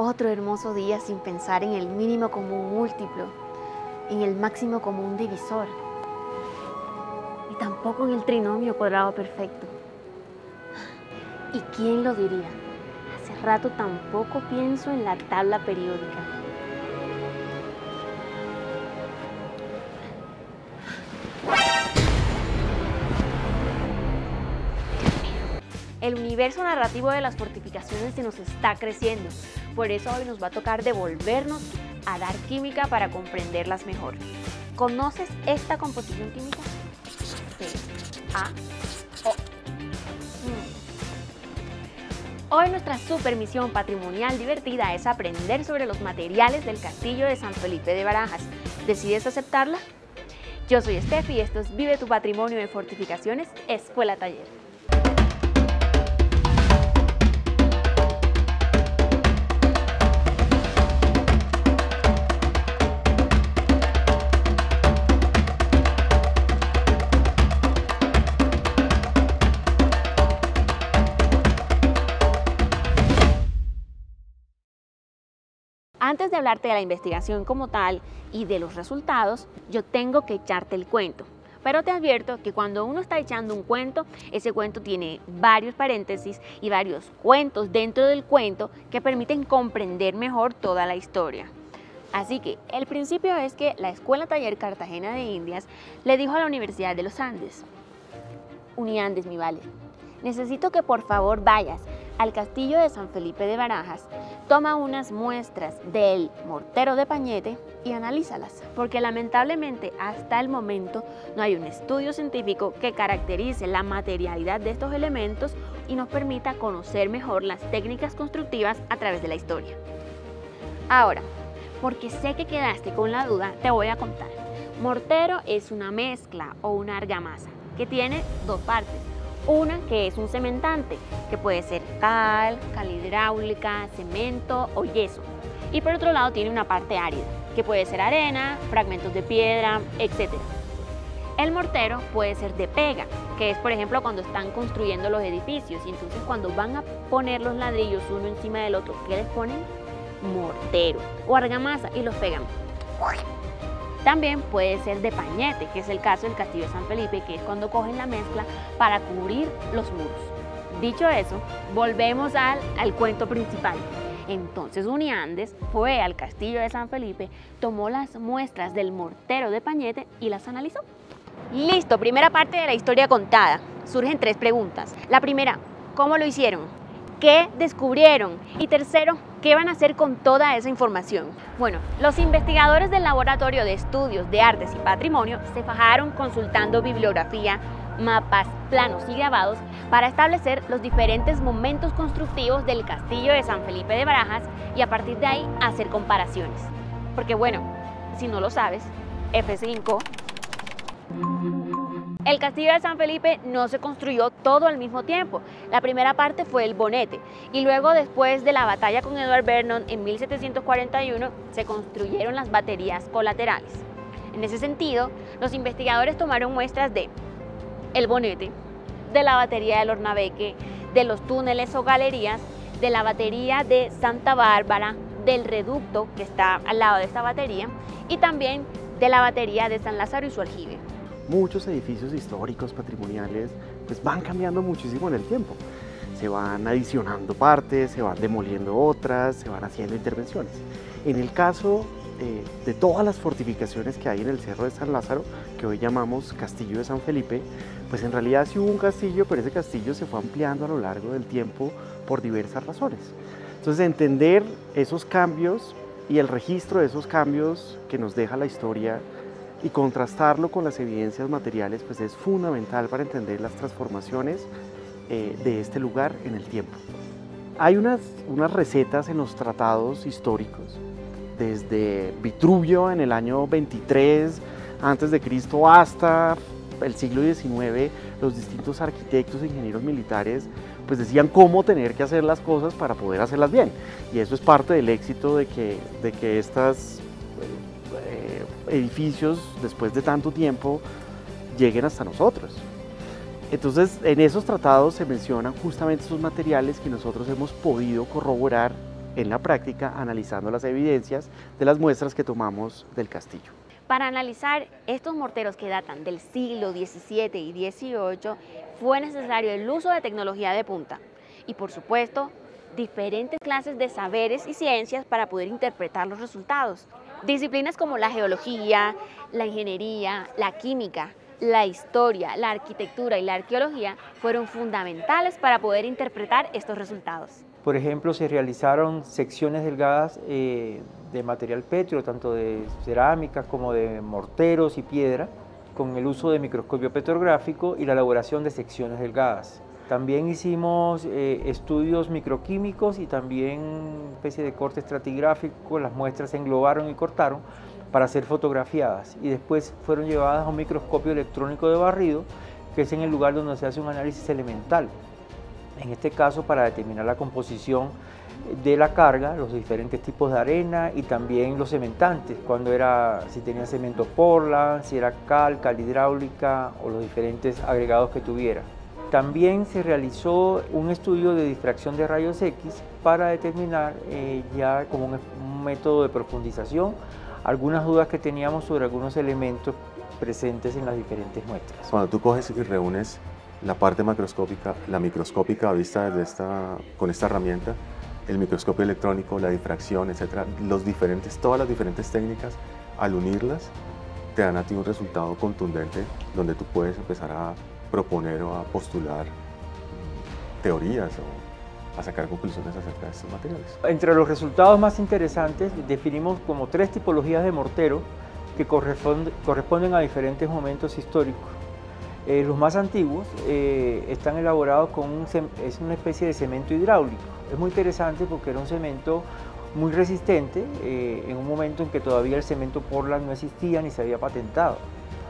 Otro hermoso día sin pensar en el mínimo común múltiplo, en el máximo común divisor y tampoco en el trinomio cuadrado perfecto. ¿Y quién lo diría? Hace rato tampoco pienso en la tabla periódica. El universo narrativo de las fortificaciones se nos está creciendo, por eso hoy nos va a tocar devolvernos a dar química para comprenderlas mejor. ¿Conoces esta composición química? CaO. Hoy nuestra super misión patrimonial divertida es aprender sobre los materiales del castillo de San Felipe de Barajas. ¿Decides aceptarla? Yo soy Steffi y esto es Vive tu Patrimonio de Fortificaciones, Escuela Taller. Antes de hablarte de la investigación como tal y de los resultados, yo tengo que echarte el cuento. Pero te advierto que cuando uno está echando un cuento, ese cuento tiene varios paréntesis y varios cuentos dentro del cuento que permiten comprender mejor toda la historia. Así que el principio es que la Escuela Taller Cartagena de Indias le dijo a la Universidad de los Andes: Uniandes, mi vale, necesito que por favor vayas al castillo de San Felipe de Barajas, toma unas muestras del mortero de Pañete y analízalas, porque lamentablemente hasta el momento no hay un estudio científico que caracterice la materialidad de estos elementos y nos permita conocer mejor las técnicas constructivas a través de la historia. Ahora, porque sé que quedaste con la duda, te voy a contar. Mortero es una mezcla o una argamasa que tiene dos partes. Una que es un cementante, que puede ser cal hidráulica, cemento o yeso. Y por otro lado tiene una parte árida, que puede ser arena, fragmentos de piedra, etc. El mortero puede ser de pega, que es por ejemplo cuando están construyendo los edificios y entonces cuando van a poner los ladrillos uno encima del otro, ¿qué les ponen? Mortero o argamasa y los pegan. También puede ser de pañete, que es el caso del castillo de San Felipe, que es cuando cogen la mezcla para cubrir los muros. Dicho eso, volvemos al cuento principal. Entonces Uniandes fue al castillo de San Felipe, tomó las muestras del mortero de Pañete y las analizó. Listo, primera parte de la historia contada. Surgen tres preguntas. La primera, ¿cómo lo hicieron? ¿Qué descubrieron? Y tercero, ¿qué van a hacer con toda esa información? Bueno, los investigadores del Laboratorio de Estudios de Artes y Patrimonio se fajaron consultando bibliografía, mapas, planos y grabados para establecer los diferentes momentos constructivos del castillo de San Felipe de Barajas y a partir de ahí hacer comparaciones. Porque bueno, si no lo sabes, F5... El castillo de San Felipe no se construyó todo al mismo tiempo. La primera parte fue el bonete y luego después de la batalla con Edward Vernon en 1741 se construyeron las baterías colaterales. En ese sentido, los investigadores tomaron muestras de el bonete, de la batería del Ornabeque, de los túneles o galerías, de la batería de Santa Bárbara, del reducto que está al lado de esta batería y también de la batería de San Lázaro y su aljibe. Muchos edificios históricos, patrimoniales, pues van cambiando muchísimo en el tiempo. Se van adicionando partes, se van demoliendo otras, se van haciendo intervenciones. En el caso de todas las fortificaciones que hay en el Cerro de San Lázaro, que hoy llamamos Castillo de San Felipe, pues en realidad sí hubo un castillo, pero ese castillo se fue ampliando a lo largo del tiempo por diversas razones. Entonces entender esos cambios y el registro de esos cambios que nos deja la historia y contrastarlo con las evidencias materiales pues es fundamental para entender las transformaciones de este lugar en el tiempo. Hay unas recetas en los tratados históricos, desde Vitruvio en el año 23 a.C. hasta el siglo XIX, los distintos arquitectos e ingenieros militares pues decían cómo tener que hacer las cosas para poder hacerlas bien, y eso es parte del éxito de que estos edificios después de tanto tiempo lleguen hasta nosotros. Entonces en esos tratados se mencionan justamente esos materiales que nosotros hemos podido corroborar en la práctica analizando las evidencias de las muestras que tomamos del castillo. Para analizar estos morteros que datan del siglo XVII y XVIII, fue necesario el uso de tecnología de punta y, por supuesto, diferentes clases de saberes y ciencias para poder interpretar los resultados. Disciplinas como la geología, la ingeniería, la química, la historia, la arquitectura y la arqueología fueron fundamentales para poder interpretar estos resultados. Por ejemplo, se realizaron secciones delgadas de material pétreo, tanto de cerámica como de morteros y piedra, con el uso de microscopio petrográfico y la elaboración de secciones delgadas. También hicimos estudios microquímicos y también una especie de corte estratigráfico. Las muestras se englobaron y cortaron para ser fotografiadas y después fueron llevadas a un microscopio electrónico de barrido, que es en el lugar donde se hace un análisis elemental. En este caso, para determinar la composición de la carga, los diferentes tipos de arena y también los cementantes, si tenía cemento Portland, si era cal hidráulica o los diferentes agregados que tuviera. También se realizó un estudio de difracción de rayos X para determinar ya como un método de profundización algunas dudas que teníamos sobre algunos elementos presentes en las diferentes muestras. Cuando tú coges y reúnes la parte macroscópica, la microscópica vista con esta herramienta, el microscopio electrónico, la difracción, etcétera, todas las diferentes técnicas, al unirlas, te dan a ti un resultado contundente donde tú puedes empezar a proponer o a postular teorías o a sacar conclusiones acerca de estos materiales. Entre los resultados más interesantes definimos como 3 tipologías de mortero que corresponden a diferentes momentos históricos. Los más antiguos están elaborados es una especie de cemento hidráulico. Es muy interesante porque era un cemento muy resistente en un momento en que todavía el cemento Portland no existía ni se había patentado.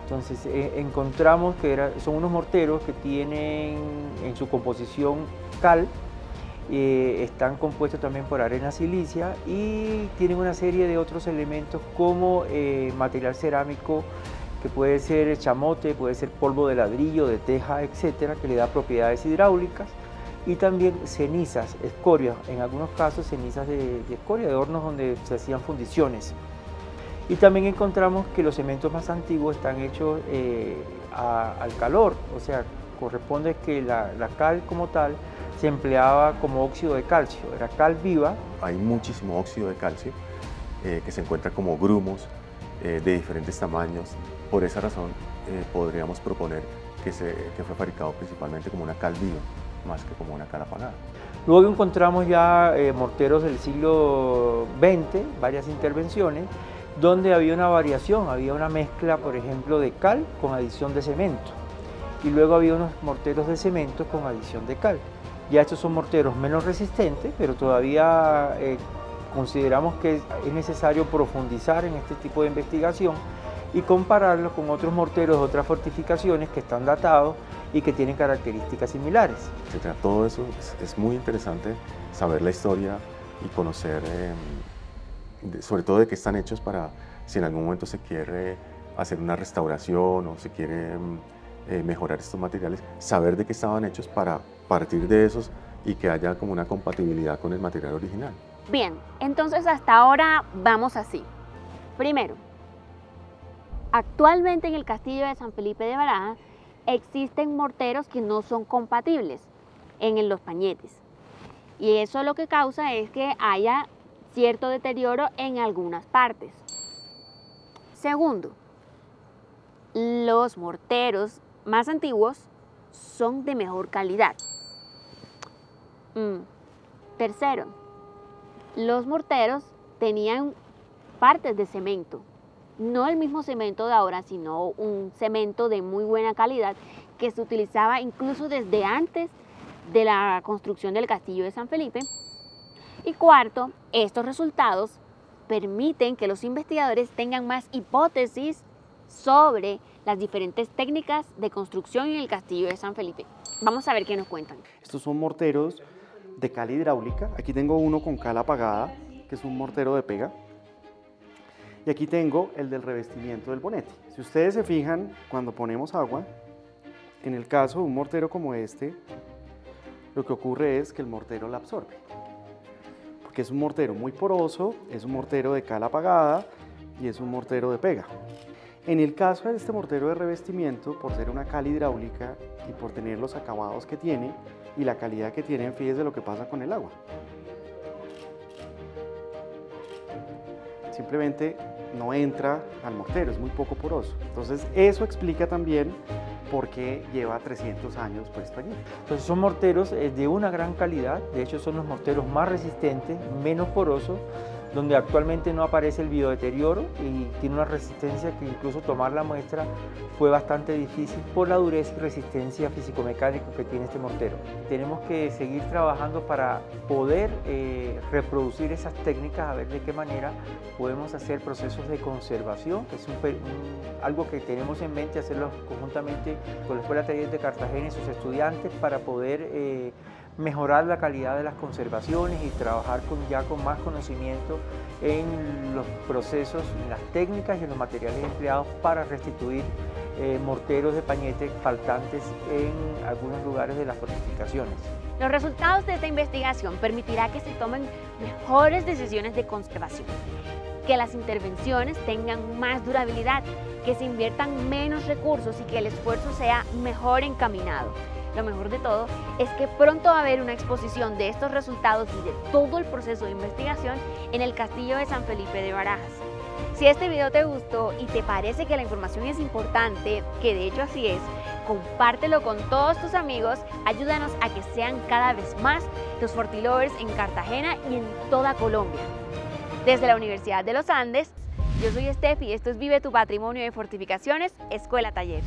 Entonces encontramos que son unos morteros que tienen en su composición cal, están compuestos también por arena silicia y tienen una serie de otros elementos como material cerámico que puede ser chamote, puede ser polvo de ladrillo, de teja, etcétera, que le da propiedades hidráulicas, y también cenizas, escorias, en algunos casos cenizas de escoria de hornos donde se hacían fundiciones. Y también encontramos que los cementos más antiguos están hechos al calor, o sea, corresponde que la cal como tal se empleaba como óxido de calcio, era cal viva. Hay muchísimo óxido de calcio que se encuentra como grumos de diferentes tamaños. Por esa razón podríamos proponer que fue fabricado principalmente como una cal viva, más que como una cal apagada. Luego encontramos ya morteros del siglo XX, varias intervenciones, donde había una variación, había una mezcla, por ejemplo, de cal con adición de cemento. Y luego había unos morteros de cemento con adición de cal. Ya estos son morteros menos resistentes, pero todavía consideramos que es necesario profundizar en este tipo de investigación y compararlos con otros morteros de otras fortificaciones que están datados y que tienen características similares. Todo eso es muy interesante, saber la historia y conocer sobre todo de qué están hechos, para si en algún momento se quiere hacer una restauración o se quiere mejorar estos materiales, saber de qué estaban hechos para partir de esos y que haya como una compatibilidad con el material original. Bien, entonces hasta ahora vamos así. Primero, actualmente en el castillo de San Felipe de Barajas existen morteros que no son compatibles en los pañetes. Y eso lo que causa es que haya cierto deterioro en algunas partes. Segundo, los morteros más antiguos son de mejor calidad. Tercero, los morteros tenían partes de cemento, no el mismo cemento de ahora, sino un cemento de muy buena calidad que se utilizaba incluso desde antes de la construcción del castillo de San Felipe. Y cuarto, estos resultados permiten que los investigadores tengan más hipótesis sobre las diferentes técnicas de construcción en el castillo de San Felipe. Vamos a ver qué nos cuentan. Estos son morteros de cal hidráulica. Aquí tengo uno con cal apagada, que es un mortero de pega. Y aquí tengo el del revestimiento del bonete. Si ustedes se fijan, cuando ponemos agua, en el caso de un mortero como este, lo que ocurre es que el mortero la absorbe. porque es un mortero muy poroso, es un mortero de cal apagada y es un mortero de pega. En el caso de este mortero de revestimiento, por ser una cal hidráulica y por tener los acabados que tiene y la calidad que tiene, fíjese lo que pasa con el agua. Simplemente no entra al mortero, es muy poco poroso. Entonces eso explica también por qué lleva 300 años puesto allí. Entonces son morteros de una gran calidad, de hecho son los morteros más resistentes, menos porosos, donde actualmente no aparece el biodeterioro y tiene una resistencia que incluso tomar la muestra fue bastante difícil por la dureza y resistencia físico-mecánica que tiene este mortero. Tenemos que seguir trabajando para poder reproducir esas técnicas, a ver de qué manera podemos hacer procesos de conservación, que es algo que tenemos en mente hacerlo conjuntamente con la Escuela Taller de Cartagena y sus estudiantes para poder mejorar la calidad de las conservaciones y trabajar ya con más conocimiento en los procesos, en las técnicas y en los materiales empleados para restituir morteros de pañete faltantes en algunos lugares de las fortificaciones. Los resultados de esta investigación permitirá que se tomen mejores decisiones de conservación, que las intervenciones tengan más durabilidad, que se inviertan menos recursos y que el esfuerzo sea mejor encaminado. Lo mejor de todo es que pronto va a haber una exposición de estos resultados y de todo el proceso de investigación en el Castillo de San Felipe de Barajas. Si este video te gustó y te parece que la información es importante, que de hecho así es, compártelo con todos tus amigos, ayúdanos a que sean cada vez más los Fortilovers en Cartagena y en toda Colombia. Desde la Universidad de los Andes, yo soy Steph y esto es Vive tu Patrimonio de Fortificaciones, Escuela Taller.